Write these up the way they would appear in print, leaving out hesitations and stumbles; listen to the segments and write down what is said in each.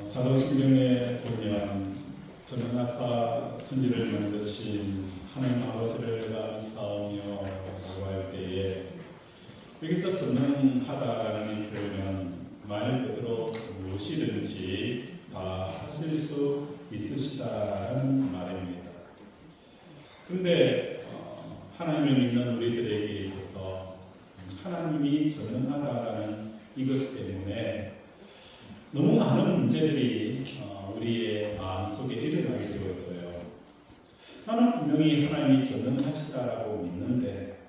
사도신경에 보면 전능하사 천지를 만드신 하나님 아버지를 감사하며 라고 할 때에 여기서 전능하다라는 이 표현은 말 그대로 무엇이든지 다 하실 수 있으시다라는 말입니다. 그런데 하나님을 믿는 우리들에게 있어서 하나님이 전능하다라는 이것 때문에 너무 많은 문제들이 우리의 마음속에 일어나게 되었어요. 나는 분명히 하나님이 전능하시다라고 믿는데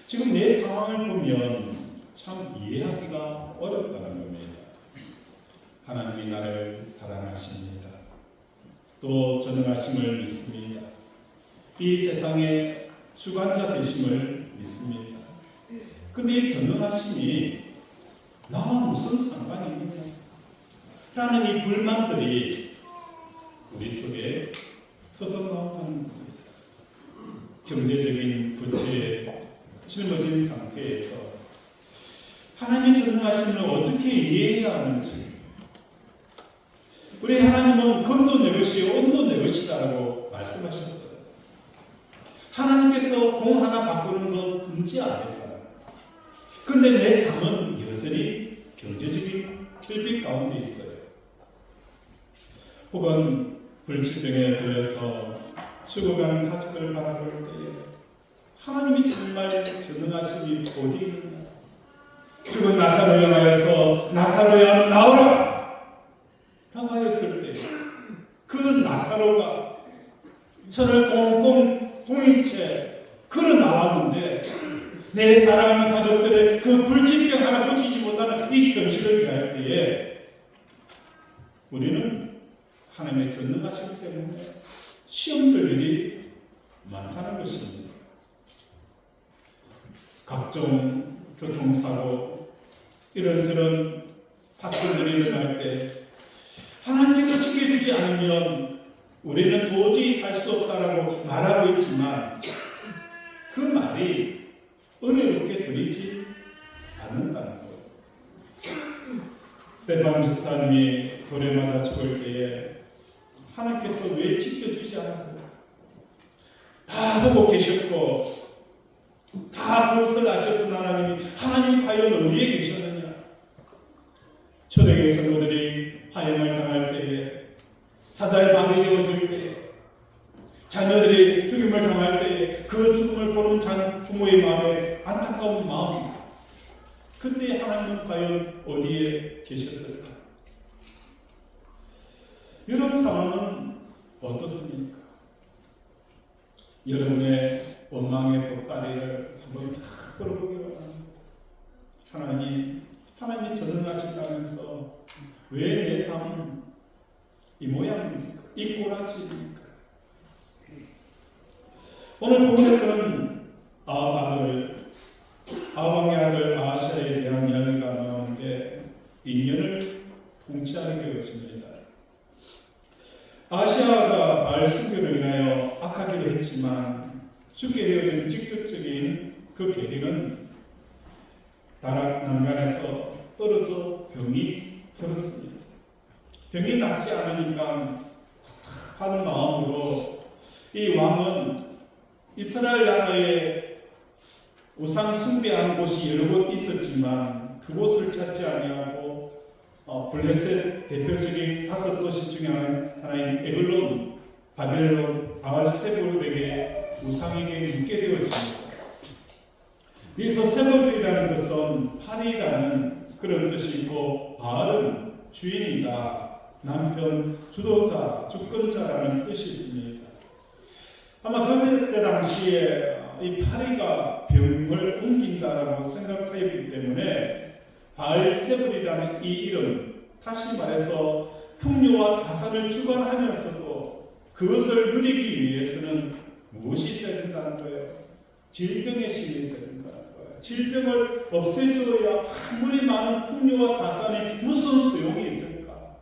지금 내 상황을 보면 참 이해하기가 어렵다는 겁니다. 하나님이 나를 사랑하십니다. 또 전능하심을 믿습니다. 이 세상의 주관자 되심을 믿습니다. 근데 이 전능하심이 나와 무슨 상관이 있느냐 라는 이 불만들이 우리 속에 터져나온다는 겁니다. 경제적인 부채에 짊어진 상태에서 하나님의 전능하심을 어떻게 이해해야 하는지, 우리 하나님은 금도 내 것이요 은도 내 것이다라고 말씀하셨어요. 하나님께서 공 하나 바꾸는 건 금지 안 했어요. 그런데 내 삶은 여전히 경제적인 결핍 가운데 있어요. 혹은 불치병에 걸려서 죽어가는 가족을 바라볼 때에 하나님이 정말 전능하심이 어디 있느냐? 죽은 나사로를 향하여서 나사로야 나오라! 라고 하였을 때 그 나사로가 천을 꽁꽁 동인 채 걸어 나왔는데 내 사랑하는 가족들의 그 불치병 하나 고치지 못하는 이 현실을 대할 때에 우리는 하나님의 전능하심 때문에 시험 들 일이 많다는 것입니다. 각종 교통사고 이런저런 사건들이 일어날 때 하나님께서 지켜주지 않으면 우리는 도저히 살 수 없다라고 말하고 있지만 그 말이 은혜롭게 들리지 않는다는 거예요. 스테반 집사님이 돌에 맞아 죽을 때에 하나님께서 왜 지켜주지 않았어요? 다 보고 계셨고 다 그것을 아셨던 하나님이 과연 어디에 계셨느냐? 초대교회 성도들이 화형을 당할 때에, 사자의 밤이 되어질 때에, 자녀들이 죽임을 당할 때에 그 죽음을 보는 부모의 마음에 안타까운 마음이, 그때 하나님은 과연 어디에 계셨을까? 이런 상황은 어떻습니까? 여러분의 원망의 보따리를 한번 다 걸어보기 바랍니다. 하나님이 전능하신다면서 왜 내 삶은 이 모양입니까? 이 꼬라지입니까? 오늘 본문에서는 아방의 아들 아하시아에 대한 이야기가 나오는데 2년을 통치하게 되었습니다. 아하시아가 바알 숭배로 인하여 악하기도 했지만 죽게 되어진 직접적인 그 계기는 다락 난간에서 떨어져 병이 들었습니다. 병이 낫지 않으니까 답답하는 마음으로 이 왕은 이스라엘 나라에 우상 숭배하는 곳이 여러 곳 있었지만 그곳을 찾지 아니하고 블레셋 대표적인 5도시 중에 하나인 에글론, 바벨론, 바알세불에게 우상에게 묻게 되었습니다. 여기서 세불이라는 것은 팔이라는 그런 뜻이 있고 바알은 주인이다, 남편, 주도자, 주권자라는 뜻이 있습니다. 아마 그때 당시에 이 파리가 병을 옮긴다라고 생각하였기 때문에 바알세불이라는 이 이름, 다시 말해서 풍요와 다산을 주관하면서도 그것을 누리기 위해서는 무엇이 있어야 된다는 거예요? 질병의 신이 있어야 된다는 거예요. 질병을 없애줘야 아무리 많은 풍요와 다산이 무슨 소용이 있을까?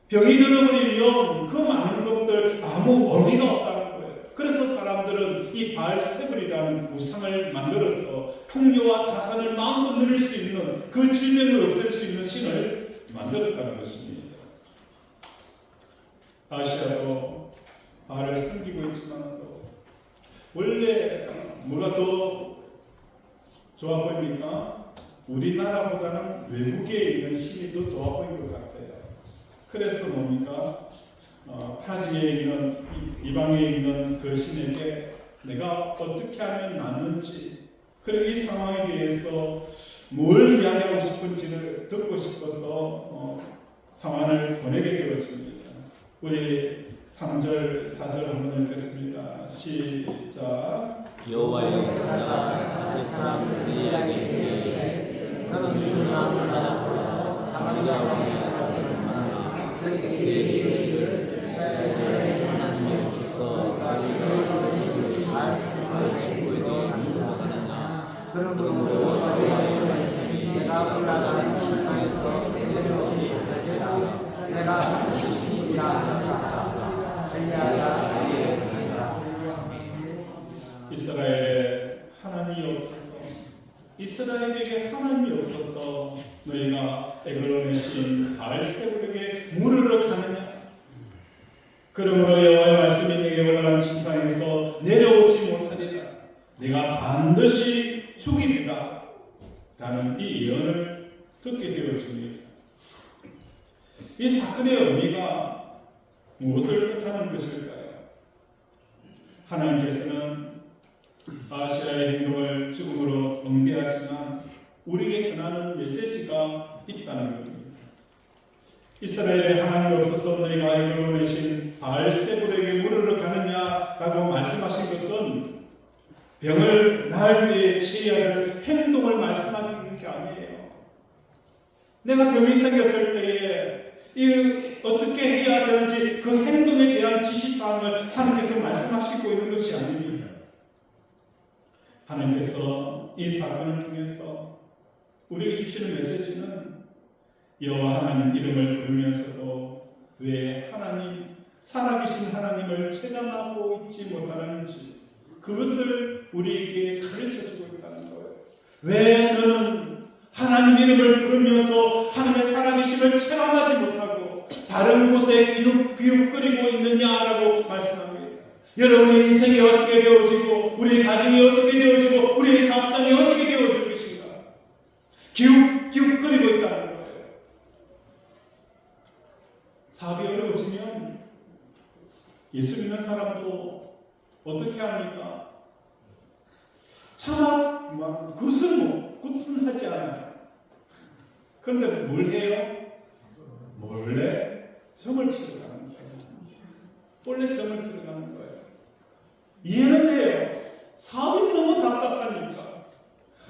병이 들어버리면 그 많은 것들 아무 의미가 없다는 거예요. 그래서 사람들은 이 바알세불이라는 우상을 만들어서 풍요와 다산을 마음껏 누릴 수 있는 그 질병을 없앨 수 있는 신을 만들었다는 것입니다. 아시아도 바알을 섬기고 있지만 원래 뭐가 더 좋아 보입니까? 우리나라보다는 외국에 있는 신이 더 좋아 보인 것 같아요. 그래서 뭡니까? 타지에 있는 이방에 있는 그 신에게 내가 어떻게 하면 낫는지, 그리고 이 상황에 대해서 뭘 이야기하고 싶은지를 듣고 싶어서 상황을 보내게 되었습니다. 우리 3절, 4절 한번 읽겠습니다. 시작. 여호와의 사자가 그 사람들에게 이르되 너는 유능함을 받아서 사마리아 왕의 사자를 만나라. 그에게 이르기를 이스라엘의 하나님이 오셔서 너희를 말씀을 듣고에게 안도하느냐. 그러므로 여호와의 말씀이 내가 올라가는 천상에서 내려오지 못하리라. 내가 하시니라 하셨다. 엘리야가 이르되 이스라엘에 하나님이 없어서, 이스라엘에게 하나님이 없어서 너희가 에글론의 신 바알세불에게 물으러 가느냐? 그러므로 여호와의 말씀이 내게 올라간 침상에서 내려오지 못하리라. 내가 반드시 죽이리라. 라는 이 예언을 듣게 되었습니다. 이 사건의 의미가 무엇을 뜻하는 것일까요? 하나님께서는 아시아의 행동을 죽음으로 응대하지만 우리에게 전하는 메시지가 있다는 겁니다. 이스라엘에 하나님이 없어서 너희가 에글론의 신 바알세불에게 물으러 가느냐라고 말씀하신 것은 병을 나을 때에 취해야 할 행동을 말씀하는 게 아니에요. 내가 병이 생겼을 때에 어떻게 해야 되는지 그 행동에 대한 지시사항을 하나님께서 말씀하시고 있는 것이 아닙니다. 하나님께서 이 사건을 통해서 우리에게 주시는 메시지는 여호와 하나님 이름을 부르면서도 왜 하나님, 살아계신 하나님을 체감하고 있지 못하는지 그것을 우리에게 가르쳐주고 있다는 거예요. 왜 너는 하나님 이름을 부르면서 하나님의 살아계심을 체감하지 못하고 다른 곳에 기웃거리고 있느냐라고 말씀합니다. 여러분의 인생이 어떻게 되어지고 우리의 가정이 어떻게 되어지고 우리의 사업장이 어떻게 되어질 것인가 기웃거리고 있다는 거예요. 사업이 어려워지면 예수 믿는 사람도 어떻게 합니까? 차마 굿은 하지 않아요. 그런데 뭘 해요? 몰래 점을 치러 가는 거예요. 원래 점을 치러 가는 거예요. 이해는 돼요. 사업이 너무 답답하니까.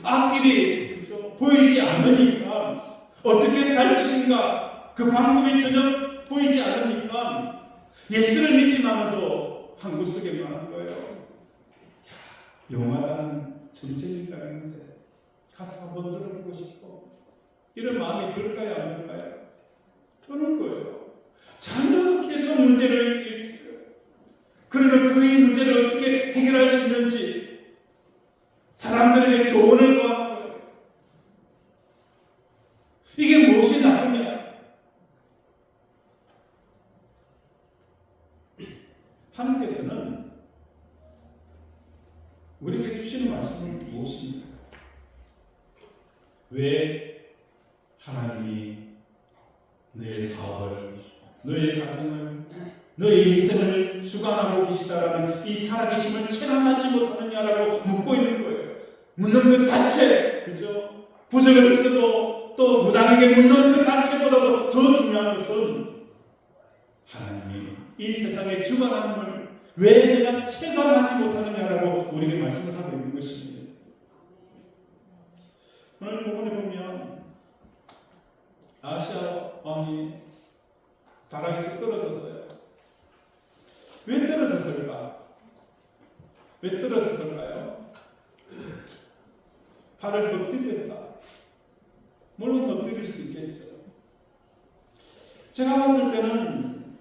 앞길이 그죠? 보이지 않으니까 어떻게 살 것인가 그 방법이 전혀 보이지 않으니까 예수를 믿지만도 한국 속에만 하는 거예요. 용하다는 전쟁이가 있는데 가서 한번 들어보고 싶어. 이런 마음이 들까요? 안 들까요? 드는 거예요. 자녀가 계속 문제를 일으켜요. 그러면 그의 문제를 어떻게 해결할 수 있는지 사람들에게 조언을 구하는 거예요. 이게 무엇이 나쁘냐? 하나님께서는 우리에게 주시는 말씀은 무엇입니까? 왜 하나님이 너의 사업을, 너의 가정을, 너의 인생을 주관하고 계시다라는 이 살아계심을 체감하지 못하느냐라고 묻고 있는 거예요. 묻는 것 자체, 그죠? 부적을 쓰고 또 무당에게 묻는 그 자체보다도 더 중요한 것은 하나님이 이 세상의 주관함을 왜 내가 체감하지 못하느냐라고 우리에게 말씀을 하고 있는 것입니다. 오늘 본문에 보면 아시아 왕이 자락에서 떨어졌어요. 왜 떨어졌을까? 왜 떨어졌을까요? 발을 헛디뎠다. 물론 헛디딜 수 있겠죠. 제가 봤을 때는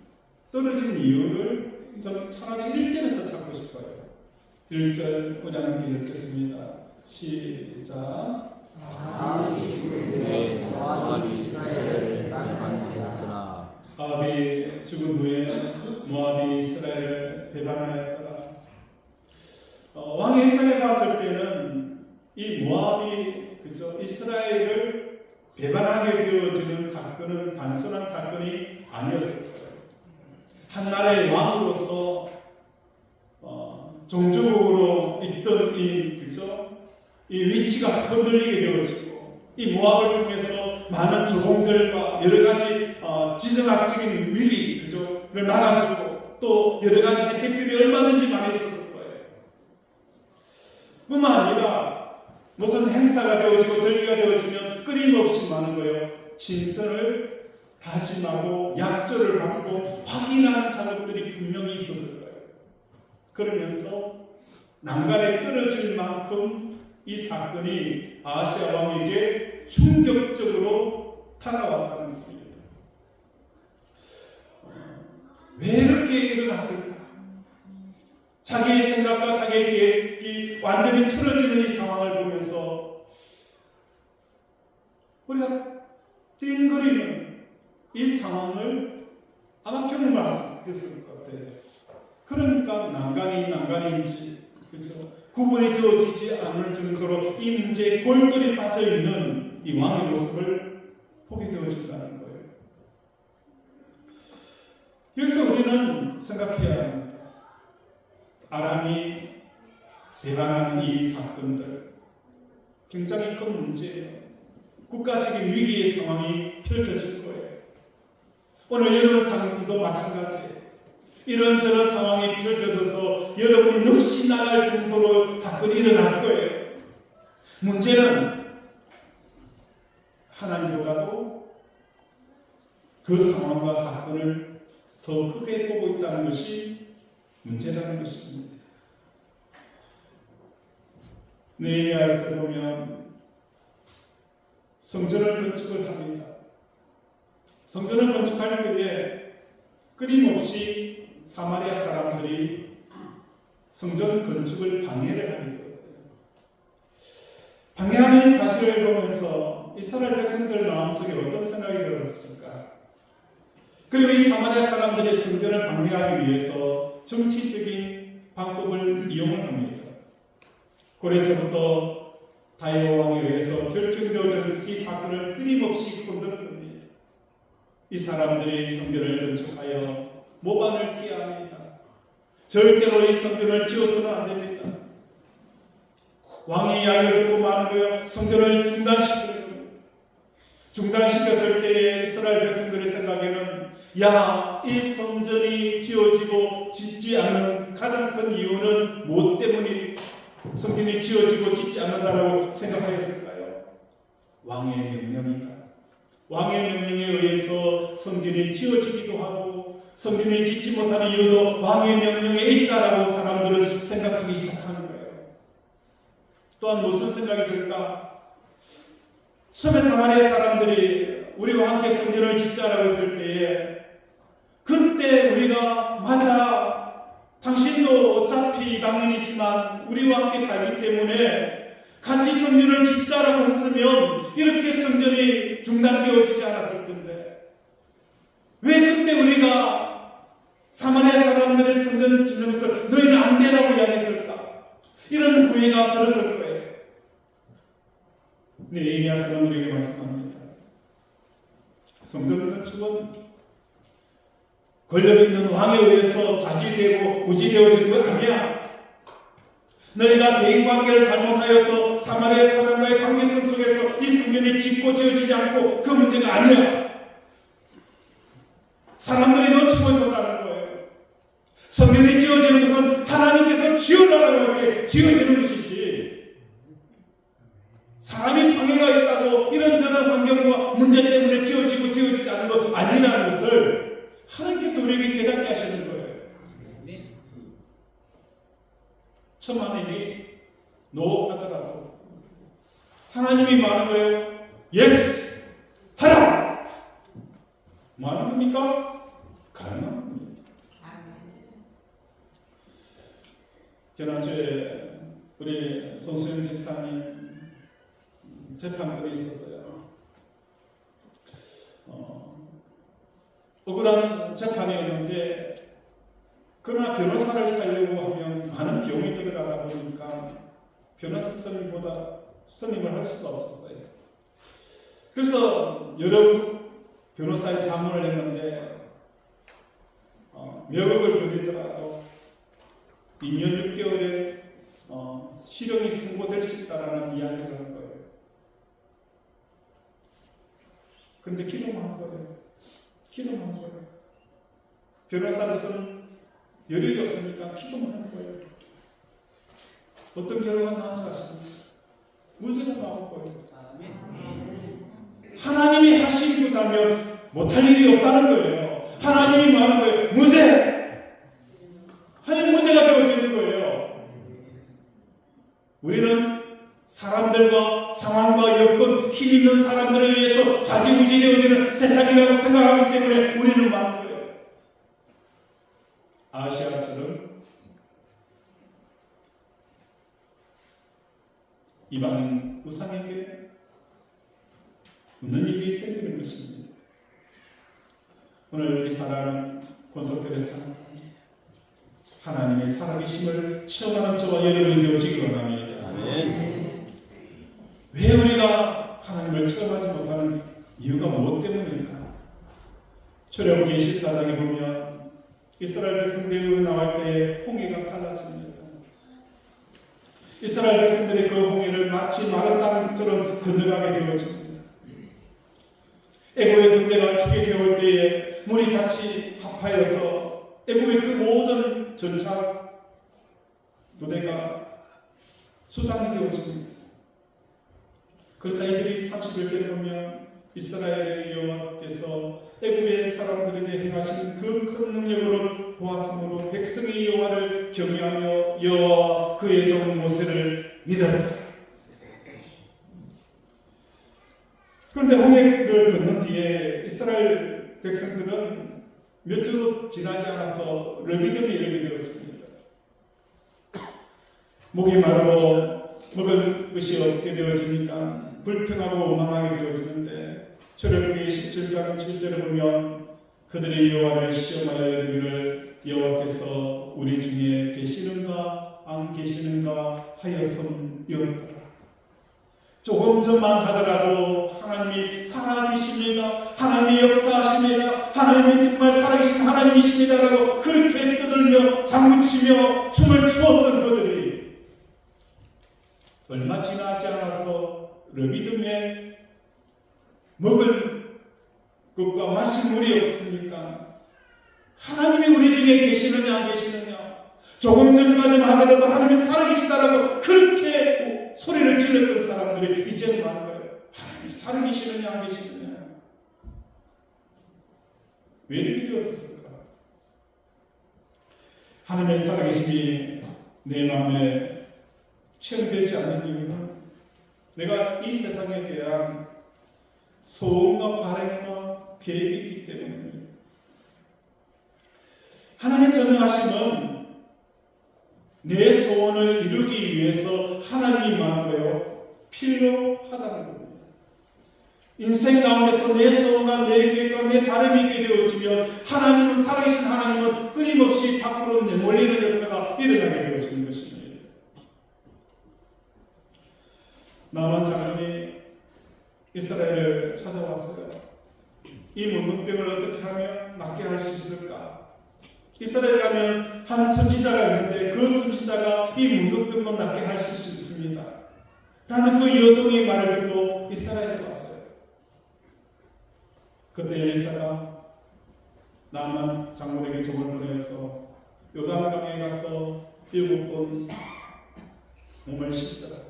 떨어진 이유를 좀 차라리 1절에서 찾고 싶어요. 1절 우리 함께 읽겠습니다. 시작. 아합이 죽을 후에 모압이 이스라엘을 배반하였더라. 아합이 죽은 후에 모압이 이스라엘을 배반하였더라. 왕의 입장에 봤을 때는 이 모압이 그죠 이스라엘을 배반하게 되어지는 사건은 단순한 사건이 아니었을 거예요. 한 나라의 왕으로서 종주국으로 있던 이 위치가 흔들리게 되어지고 이 모압을 통해서 많은 조공들과 여러 가지 지정학적인 위기 그죠를 막아주고 또 여러 가지 혜택들이 얼마든지 많이 있었을 거예요. 뿐만 아니라 무슨 행사가 되어지고 절기가 되어지면 끊임없이 많은 거예요. 친선을 다짐하고 약조를 받고 확인하는 작업들이 분명히 있었을 거예요. 그러면서 난간에 떨어질 만큼 이 사건이 아하시아 왕에게 충격적으로 다가왔다는 겁니다. 왜 이렇게 일어났을까? 자기의 생각과 자기의 계획이 완전히 틀어지는 이 상황을 보면서 우리가 띵거리는 이 상황을 아마 경험했을 것 같아요. 그러니까 난간인지 그렇죠? 구분이 되어지지 않을 정도로 이 문제에 골똘히 빠져있는 이 왕의 모습을 보게 되어진다는 거예요. 여기서 우리는 생각해야 합니다. 아람이 배반하는 이 사건들 굉장히 큰 문제예요. 국가적인 위기의 상황이 펼쳐질 거예요. 오늘 여러분 삶도 마찬가지예요. 이런저런 상황이 펼쳐져서 여러분이 넋이 나갈 정도로 사건이 일어날 거예요. 문제는 하나님보다도 그 상황과 사건을 더 크게 보고 있다는 것이 문제라는 것입니다. 느헤미야에서 보면 성전을 건축을 합니다. 성전을 건축할 때에 끊임없이 사마리아 사람들이 성전 건축을 방해를 하게 되었어요. 방해하는 사실을 보면서 이스라엘 백성들 마음속에 어떤 생각이 들었을까? 그리고 이 사마리아 사람들이 성전을 방해하기 위해서 정치적인 방법을 이용을 합니다. 고레서부터 다윗 왕에 의해서 결정되어진 이 사건을 끊임없이 건드는 겁니다. 이 사람들이 성전을 건축하여 모반을 끼야 합니다. 절대로 이 성전을 지어서는 안 됩니다. 왕이 이야기를 듣고 마는 거예요. 성전을 중단시키는 겁니다. 중단시켰을 때에 이스라엘 백성들의 생각에는 이 성전이 지어지고 짓지 않는 가장 큰 이유는 무엇 때문에 성전이 지어지고 짓지 않는다라고 생각하였을까요? 왕의 명령이다. 왕의 명령에 의해서 성전이 지어지기도 하고 성전이 짓지 못하는 이유도 왕의 명령에 있다라고 사람들은 생각하기 시작하는 거예요. 또한 무슨 생각이 들까? 처음에 사마리아 사람들이 우리와 함께 성전을 짓자라고 했을 때에 그때 우리가 맞아 당신도 어차피 이방인이지만 우리와 함께 살기 때문에 같이 성전을 짓자라고 했으면 이렇게 성전이 중단되어지지 않았을 텐데 왜 그때 우리가 사마리아 사람들의 성전 짓는 것을 너희는 안 되라고 이야기했을까? 이런 후회가 들었을 거예요. 느헤미야서는 우리에게 말씀합니다. 성전 건축은 권력 있는 왕에 의해서 자질되고 우지되어지는 것 아니야. 너희가 대인관계를 잘못하여서 사마리아 사람과의 관계성 속에서 이 성전이 짓고 지어지지 않고 그 문제가 아니야. 사람들이 놓치고 있었다는 거예요. 성전이 지어지는 것은 하나님께서 지어라라고 할 때 지어지는 것이지 사람이 방해가 있다고 이런저런 환경과 문제 때문에 지어지고 지어지지 않는 것 아니라는 것을 하나님께서 우리에게 깨닫게 하시는 거예요. 천만 일이 노하더라도 하나님이 뭐 하는 거예요? 예스! 하라! 뭐 하는 겁니까? 가능한 겁니다. 지난주에 우리 손수영 집사님 재판권이 있었어요. 억울한 재판이었는데 그러나 변호사를 살려고 하면 많은 비용이 들어가다 보니까 변호사 선임을 할 수가 없었어요. 그래서 여러 변호사의 자문을 했는데 몇 억을 들이더라도 2년 6개월에 실형이 선고될 수 있다라는 이야기를 한 거예요. 그런데 기도만 한 거예요. 기도만 한 거예요. 변호사로서는 여력이 없으니까 기도만 하는 거예요. 어떤 결과가 나온 줄 아십니까? 무죄가 나온 거예요. 하나님이 하시고자면 못할 일이 없다는 거예요. 하나님이 말하는 거예요. 무죄! 하나님 무죄가 되어지는 거예요. 우리는 사람들과 상황과 여건, 힘 있는 사람들을 위해서 좌지우지 되어지는 세상이라고 생각하기 때문에 우리는 많은 거예요. 아시아처럼 이방인 우상에게 웃는 일이 생기는 것입니다. 오늘 우리 사랑하는 권속들의 사랑, 하나님의 살아계심을 체험하는 저와 여러분이 되어지기 원합니다. 아멘. 왜 우리가 하나님을 체험하지 못하는 이유가 무엇 때문일까? 출애굽기 14장에 보면 이스라엘 백성들이 나올 때 홍해가 갈라집니다. 이스라엘 백성들이 그 홍해를 마치 마른 땅처럼 건너가게 되어집니다. 애굽의 군대가 추격해 올 때에 물이 같이 합하여서 애굽의 그 모든 전차 부대가 수장이 되어집니다. 그래서 이들이 31절에 보면 이스라엘의 여호와께서 애굽의 사람들에게 행하신 그 큰 능력으로 보았으므로 백성이 여호와를 경외하며 여호와와 그의 종 모세를 믿었다. 그런데 홍해를 건넌 뒤에 이스라엘 백성들은 몇 주 지나지 않아서 르비딤에 이르게 되었습니다. 목이 마르고 먹을 것이 없게 되어지니까 불평하고 원망하게 되어지는데 출애굽기 17장 7절에 보면 그들이 여호와를 시험하여 이르기를 여호와께서 우리 중에 계시는가 안 계시는가 하였음이었더라. 조금 전만 하더라도 하나님이 살아계십니다. 하나님이 역사하십니다. 하나님이 정말 살아계신 하나님이십니다라고 그렇게 떠들며 장구치며 춤을 추었던 그들이 얼마 지나지 않아서 르비딤에 먹을 것과 마실 물이 없으니까 하나님이 우리 중에 계시느냐 안 계시느냐, 조금 전까지만 하더라도 하나님이 살아계시다라고 그렇게 소리를 질렀던 사람들이 이제는 많은 거예요. 하나님이 살아계시느냐 안 계시느냐. 왜 이렇게 되었을까? 하나님의 살아계심이 내 마음에 체험되지 않는 이유는 내가 이 세상에 대한 소원과 바람과 계획이 있기 때문입니다. 하나님의 전능하심은 내 소원을 이루기 위해서 하나님이 만한 거예요. 필요하다는 겁니다. 인생 가운데서 내 소원과 내 계획과 내 바람이 있게 되어지면 하나님은, 살아계신 하나님은 끊임없이 밖으로 내몰리는 역사가 일어나게 되어지는 것입니다. 나만 장군이 이스라엘을 찾아왔어요. 이 문둥병을 어떻게 하면 낫게 할 수 있을까? 이스라엘 가면 한 선지자가 있는데 그 선지자가 이 문둥병도 낫게 하실 수 있습니다. 라는 그 여종의 말을 듣고 이스라엘에 왔어요. 그때 엘리사가 나만 장군에게 종을 보내서 요단강에 가서 7번 몸을 씻어라.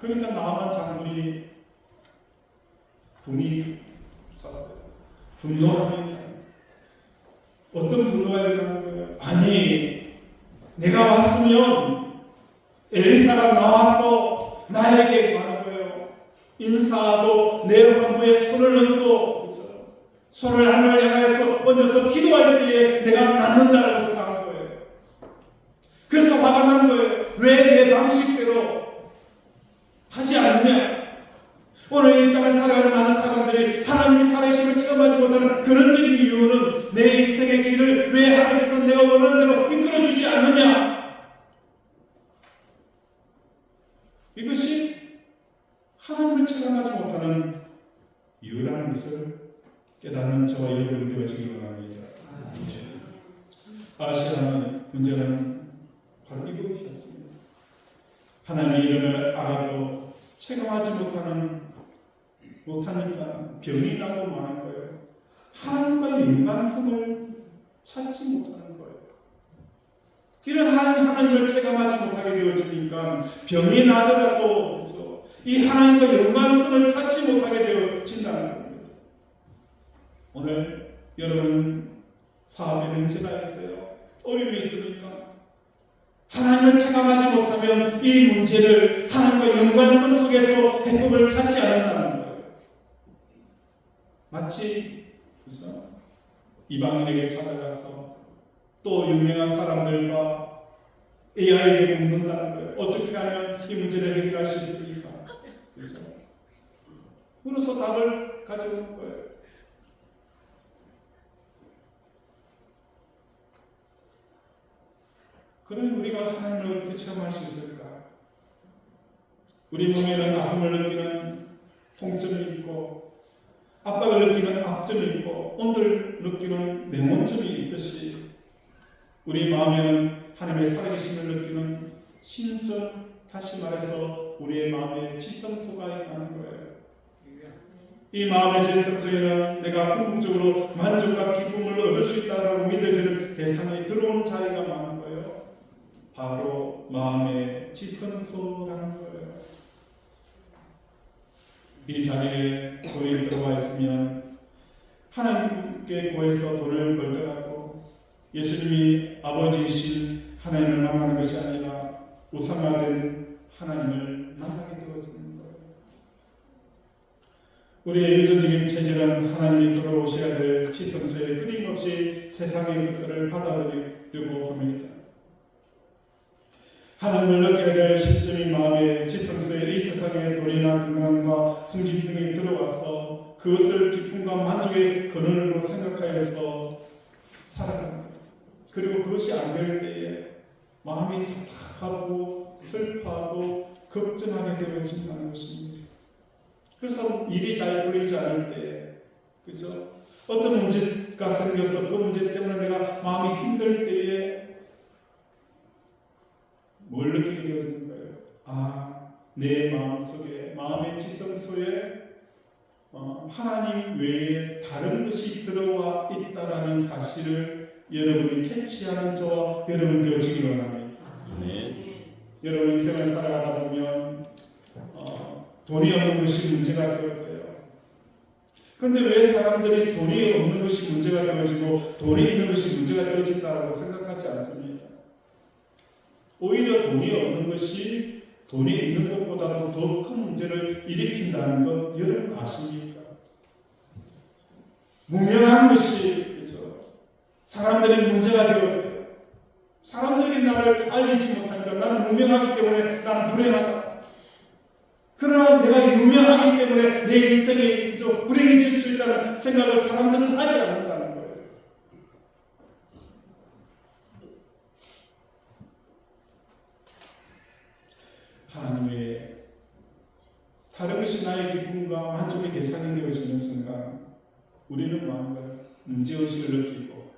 그러니까 나만 장군이 분이 찼어요. 분노합니다. 어떤 분노가 일어나는 거예요? 아니, 내가 왔으면 엘리사가 나와서 나에게 말한 거예요. 인사하고 내 환부에 손을 얹고, 그렇죠? 손을 하늘을 향해서 얹어서 기도할 때에 내가 낫는다라고 생각한 거예요. 그래서 화가 난 거예요. 왜 내 방식대로 하지 않느냐? 오늘 이 땅을 살아가는 많은 사람들이 하나님이 살아계심을 체험하지 못하는 근원적인 이유는 내 인생의 길을 왜 하나님께서 내가 원하는 대로 이끌어주지 않느냐? 이것이 하나님을 체험하지 못하는 이유라는 것을 깨닫는 저와 여러분 되어지기 바랍니다. 아시아는 문제는 바로 이것이었습니다. 하나님의 이름을 알아도 체감하지 못하니까 병이 나도 많은 거예요. 하나님과의 연관성을 찾지 못하는 거예요. 이런 하나님을 체감하지 못하게 되어지니까 병이 나더라도 그렇죠? 이 하나님과 연관성을 찾지 못하게 되어진다는 겁니다. 오늘 여러분 사업에 문제가 있어요. 어려움이 있습니까? 하나님을 체감하지 못하면 이 문제를 하나님과 연관성 속에서 해법을 찾지 않는다는 거예요. 마치 그죠? 이방인에게 찾아가서 또 유명한 사람들과 AI에게 묻는다는 거예요. 어떻게 하면 이 문제를 해결할 수 있습니까? 그죠? 그래서 답을 가져오는 거예요. 그러면 우리가 하나님을 어떻게 체험할 수 있을까? 우리 몸에는 아픔을 느끼는 통증이 있고 압박을 느끼는 압점이 있고 온도를 느끼는 냉온점이 있듯이 우리 마음에는 하나님의 살아계심을 느끼는 신전, 다시 말해서 우리의 마음의 지성소가 있다는 거예요. 이 마음의 지성소에는 내가 궁극적으로 만족과 기쁨을 얻을 수 있다고 믿어지는 대상이 들어오는 자리가 많은 거예요. 바로 마음의 지성소라는 거예요. 이 자리에 돈이 들어와 있으면 하나님께 구해서 돈을 벌더라도 예수님이 아버지이신 하나님을 만나는 것이 아니라 우상화된 하나님을 만나게 되어지는 거예요. 우리의 유전적인 체질은 하나님이 들어오셔야 될 지성소에 끊임없이 세상의 것들을 받아들이려고 합니다. 하나님을 느껴야 될 시점이 마음의 지성소에 이 세상의 돈이나 건강과 승진 등이 들어와서 그것을 기쁨과 만족의 근원으로 생각하여서 살아갑니다. 그리고 그것이 안 될 때에 마음이 답답하고 슬퍼하고 걱정하게 되어진다는 것입니다. 그래서 일이 잘 풀리지 않을 때, 그죠? 어떤 문제가 생겨서 그 문제 때문에 내가 마음이 힘들 때에 뭘 느끼게 되어지는 거예요? 내 마음속에, 마음의 지성소에 하나님 외에 다른 것이 들어와 있다라는 사실을 여러분이 캐치하는 저와 여러분 되어지기 원합니다. 여러분 인생을 살아가다 보면 돈이 없는 것이 문제가 되어서요. 그런데 왜 사람들이 돈이 없는 것이 문제가 되어지고 돈이 있는 것이 문제가 되어진다고 생각하지 않습니다. 오히려 돈이 없는 것이 돈이 있는 것보다도 더 큰 문제를 일으킨다는 것 여러분 아십니까? 무명한 것이 그죠? 사람들이 문제가 되어서요. 사람들에게 나를 알리지 못하니까 나는 무명하기 때문에 나는 불행하다. 그러나 내가 유명하기 때문에 내 인생이 그저 불행해질 수 있다는 생각을 사람들은 하지 않는다는 거예요. 하나님 외에 다른 것이 나의 기쁨과 만족의 대상이 되어지는 순간 우리는 뭔가 문제의식을 느끼고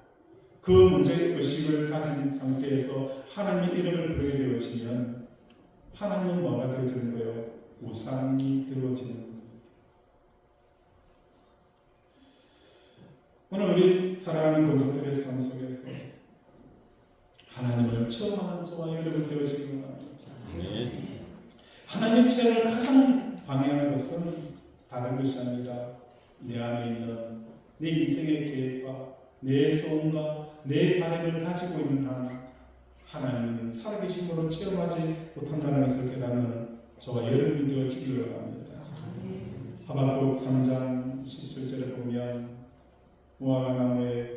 그 문제의식을 가진 상태에서 하나님의 이름을 부르게 되어지면 하나님은 뭐가 되어지는 거예요? 우상이 되어지는 겁니다. 오늘 우리 살아가는 권속들의 삶 속에서 하나님을 체험하는 저와 여러분 되어지기 바랍니다. 하나님의 체험을 가장 방해하는 것은 다른 것이 아니라 내 안에 있는 내 인생의 계획과 내 소원과 내 바람을 가지고 있는 한 하나님은 살아계심으로 체험하지 못한다는 것을 깨닫는 저와 여러분이 되어지기를 바랍니다. 하박국 3장 17절에 보면 무화과 나무에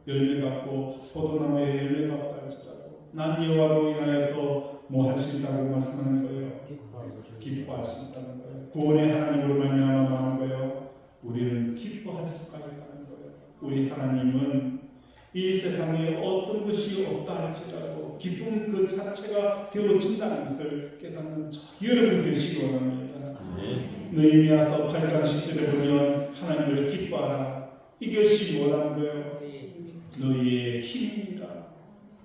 열매 같고 포도나무에 열매가 없다 할지라도 난 여호와로 인하여서 뭐 할 수 있다고 말씀하는 거예요? 기뻐할 수 있다는 거예요. 구원의 하나님으로 말미암아 하는 거예요. 우리는 기뻐할 수가 있다는 거예요. 우리 하나님은 이 세상에 어떤 것이 없다 할지라도 기쁨 그 자체가 되어진다는 것을 깨닫는 여러분 되시기 원합니다. 느헤미야서 8장 10절에 보면 하나님을 기뻐하라. 이것이 뭐라는 거예요? 너희의 힘이니라.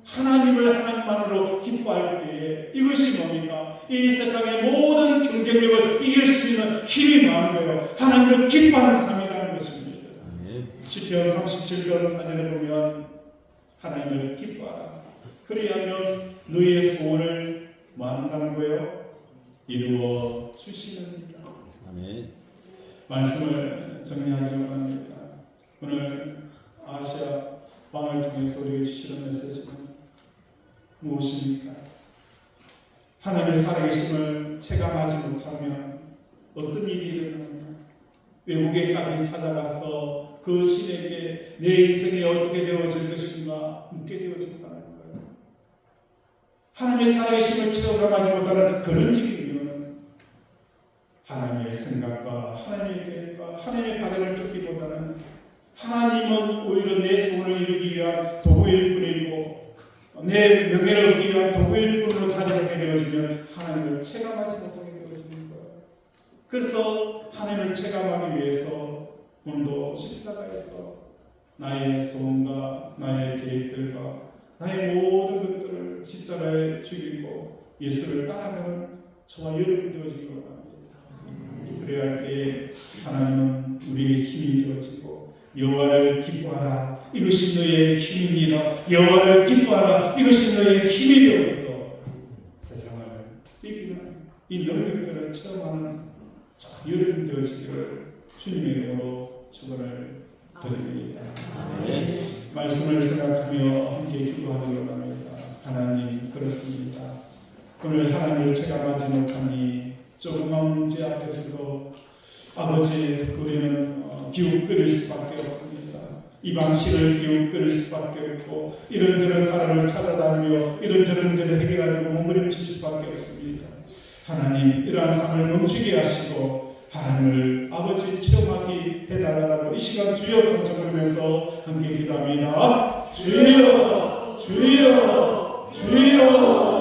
하나님을 하나님만으로 기뻐할 때에 이것이 뭡니까? 이 세상의 모든 경쟁력을 이길 수 있는 힘이 많은 거예요. 하나님을 기뻐하는 삶이라는 것입니다. 시편 37편 4절에 보면 하나님을 기뻐하라. 그리하면 너희의 소원을 뭐 한다는 거예요? 이루어 주시느니라. 말씀을 정리하려고 합니다. 오늘 아시아 방을 통해서 우리에게 주시는 메시지는 무엇입니까? 하나님의 살아계심을 체감하지 못하면 어떤 일이 일어나느냐? 외국에까지 찾아가서 그 신에게 내 인생이 어떻게 되어질 것인가 묻게 되어진다는 거예요. 하나님의 살아계심을 체감하지 못하는 근원적인 이유는 하나님의 생각과 하나님의 계획과 하나님의 바람을 쫓기보다는 하나님은 오히려 내 소원을 이루기 위한 도구일 뿐이고 내 명예를 얻기 위한 도구일 뿐으로 자리 잡게 되어지면 하나님을 체감하지 못하게 되어지는 거예요. 그래서 하나님을 체감하기 위해서 오늘도 십자가에서 나의 소원과 나의 계획들과 나의 모든 것들을 십자가에 죽이고 예수를 따라가는 저와 여러분 되어지기 원합니다. 그래야 할 때 하나님은 우리의 힘이 되어지고 여호와를 기뻐하라. 이것이 너의 힘이니라. 여호와를 기뻐하라. 이것이 너의 힘이 되어져서 세상을 이기는 이 능력들을 체험하는 저 여러분 되어지기를 주님의 이름으로 축원을 드립니다. 말씀을 생각하며 함께 기도하기를 원합니다. 하나님, 그렇습니다. 오늘 하나님을 체감하지 못하니 조금만 문제 앞에서도 아버지 우리는 기웃거릴 수밖에 없습니다. 이방신을 기웃거릴 수밖에 없고 이런저런 사람을 찾아다니며 이런저런 문제를 해결하려고 몸부림칠 수밖에 없습니다. 하나님, 이러한 삶을 멈추게 하시고 하나님을 아버지 체험하게 해달라고 이 시간 주여 성청하면서 함께 기도합니다. 주여, 주여, 주여.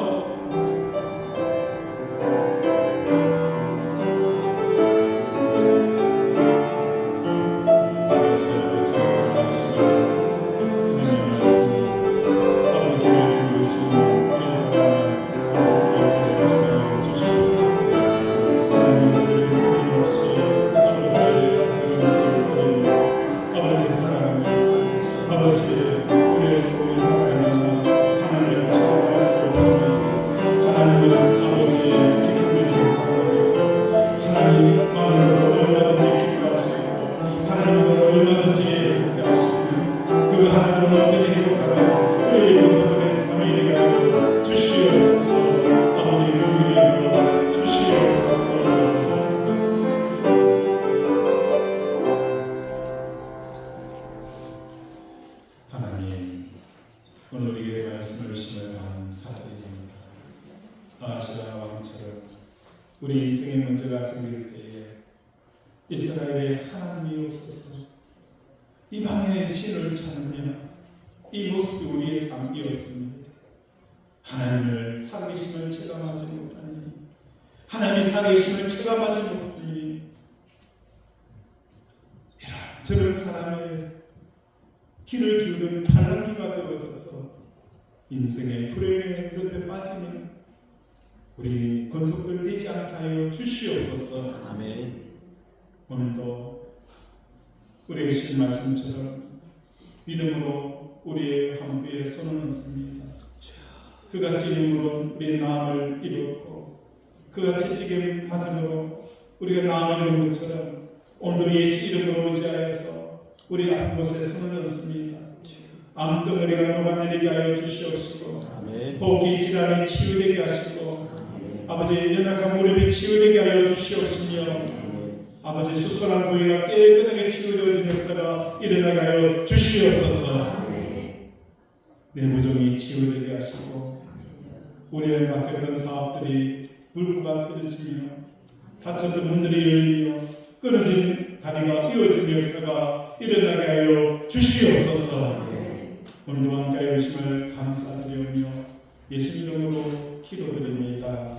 오늘 우리에게 말씀을 주시며 감사드립니다. 아시아 왕처럼 우리 인생의 문제가 생길 때에 이스라엘의 하나님이 없어서 이방의 신을 찾느냐 이 모습이 우리의 삶이었습니다. 하나님을 살아계심을 체감하지 못하니 하나님의 살아계심을 체감하지 못하니 저런 사람의 길을 기울이는 발람기가 되어져서 인생의 불행의 늪에 빠지는 우리 권속들 되지 않게 하여 주시옵소서. 아멘. 오늘도 우리의 신 말씀처럼 믿음으로 우리의 환부에 손을 얹습니다. 그같이 힘으로 우리의 나음을 입었고 그같이 찌개 맞음으로 우리가 나음을 입은 것처럼 오늘도 예수 이름으로 의지하여서 우리 아픈 곳에 손을 얹습니다. 암덩어리가 녹아내리게 하여 주시옵시고 호흡기 질환이 치유되게 하시고 아버지 연약한 무릎이 치유되게 하여 주시옵시며 아버지 수술한 부위가 깨끗하게 치유되어진 역사가 일어나게 하여 주시옵소서. 내 부종이 치유되게 하시고 우리의 맡겼던 사업들이 물꼬가 터져지며 닫혔던 문들이 열리며 끊어진 다리가 이어진 역사가 일어나게 하여 주시옵소서. 오늘도 함께 하심을 감사드리며 예수 이름으로 기도드립니다.